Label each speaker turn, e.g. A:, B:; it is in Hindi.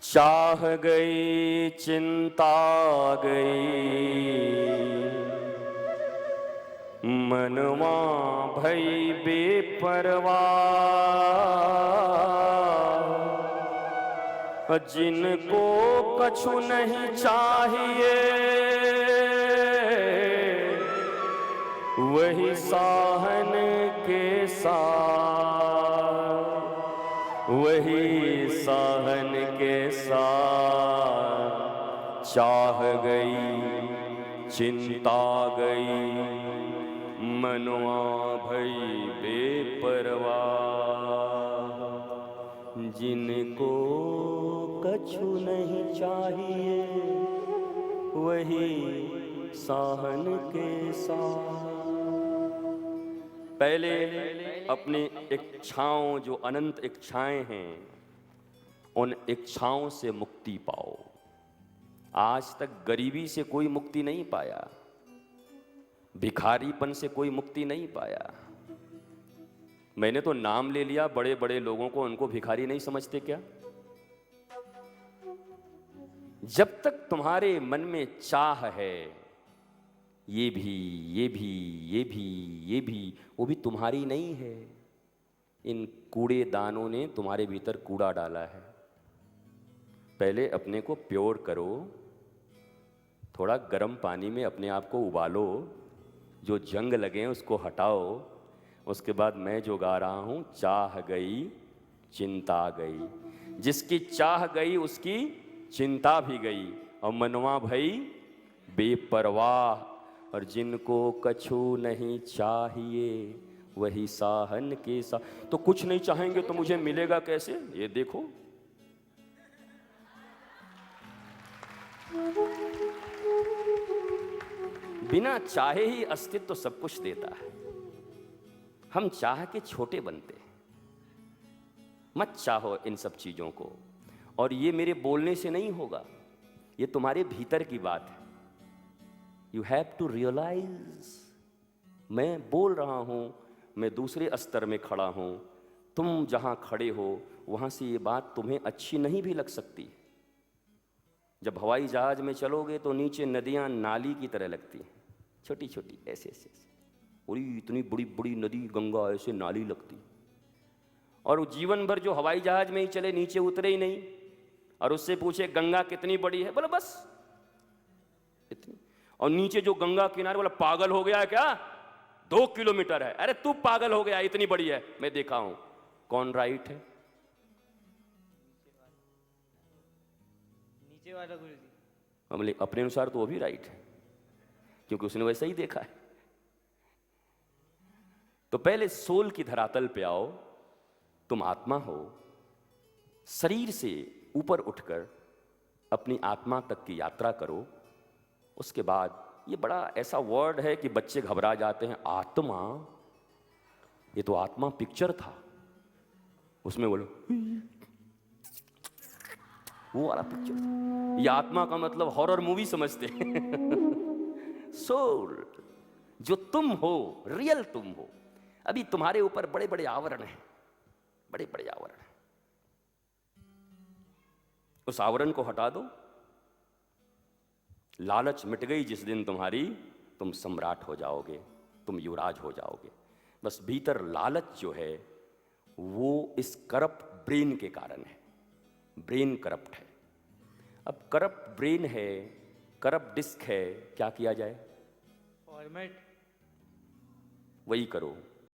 A: चाह गई चिंता गई, मनवा भई बेपरवाह। जिनको कछु नहीं चाहिए, वही साहन के साथ, वही साहन के साथ। चाह गई चिंता गई, मनवा भई बेपरवाह। जिनको कछु नहीं चाहिए, वही साहन के साथ। पहले अपनी इच्छाओं, जो अनंत इच्छाएं हैं, उन इच्छाओं से मुक्ति पाओ। आज तक गरीबी से कोई मुक्ति नहीं पाया, भिखारीपन से कोई मुक्ति नहीं पाया। मैंने तो नाम ले लिया बड़े बड़े लोगों को, उनको भिखारी नहीं समझते क्या? जब तक तुम्हारे मन में चाह है, ये भी ये भी ये भी ये भी, वो भी तुम्हारी नहीं है। इन कूड़ेदानों ने तुम्हारे भीतर कूड़ा डाला है। पहले अपने को प्योर करो, थोड़ा गर्म पानी में अपने आप को उबालो, जो जंग लगे उसको हटाओ। उसके बाद मैं जो गा रहा हूं, चाह गई चिंता गई। जिसकी चाह गई उसकी चिंता भी गई, और मनवा भई बेपरवाह। और जिनको कछु नहीं चाहिए, वही साहन के साथ। तो कुछ नहीं चाहेंगे तो मुझे मिलेगा कैसे? ये देखो, बिना चाहे ही अस्तित्व सब कुछ देता है। हम चाह के छोटे बनते हैं। मत चाहो इन सब चीजों को। और ये मेरे बोलने से नहीं होगा, ये तुम्हारे भीतर की बात है। You have to realise. मैं बोल रहा हूं, मैं दूसरे स्तर में खड़ा हूं, तुम जहां खड़े हो वहां से ये बात तुम्हें अच्छी नहीं भी लग सकती। जब हवाई जहाज में चलोगे तो नीचे नदियां नाली की तरह लगती हैं, छोटी छोटी, ऐसे ऐसे ऐसे। और इतनी बड़ी बड़ी नदी गंगा ऐसे नाली लगती। और जीवन भर जो हवाई जहाज में ही चले, नीचे उतरे ही नहीं, और उससे पूछे गंगा कितनी बड़ी है, बोला बस इतनी। और नीचे जो गंगा किनारे, बोला पागल हो गया है क्या, 2 किलोमीटर है। अरे तू पागल हो गया, इतनी बड़ी है, मैं देखा हूं। कौन राइट है?
B: नीचे वाला गुरुजी।
A: हमले अपने अनुसार तो वो भी राइट है, क्योंकि उसने वैसा ही देखा है। तो पहले सोल की धरातल पे आओ। तुम आत्मा हो। शरीर से ऊपर उठकर अपनी आत्मा तक की यात्रा करो। उसके बाद, ये बड़ा ऐसा वर्ड है कि बच्चे घबरा जाते हैं, आत्मा। ये तो आत्मा पिक्चर था, उसमें बोलो वो वाला पिक्चर। ये आत्मा का मतलब हॉरर मूवी समझते हैं। सोल, जो तुम हो, रियल तुम हो। अभी तुम्हारे ऊपर बड़े बड़े आवरण हैं, बड़े बड़े आवरण हैं। उस आवरण को हटा दो। लालच मिट गई जिस दिन तुम्हारी, तुम सम्राट हो जाओगे, तुम युवराज हो जाओगे। बस भीतर लालच जो है वो इस करप्ट ब्रेन के कारण है। ब्रेन करप्ट है। अब करप्ट ब्रेन है, करप्ट डिस्क है, क्या किया जाए?
B: फॉर्मेट
A: वही करो।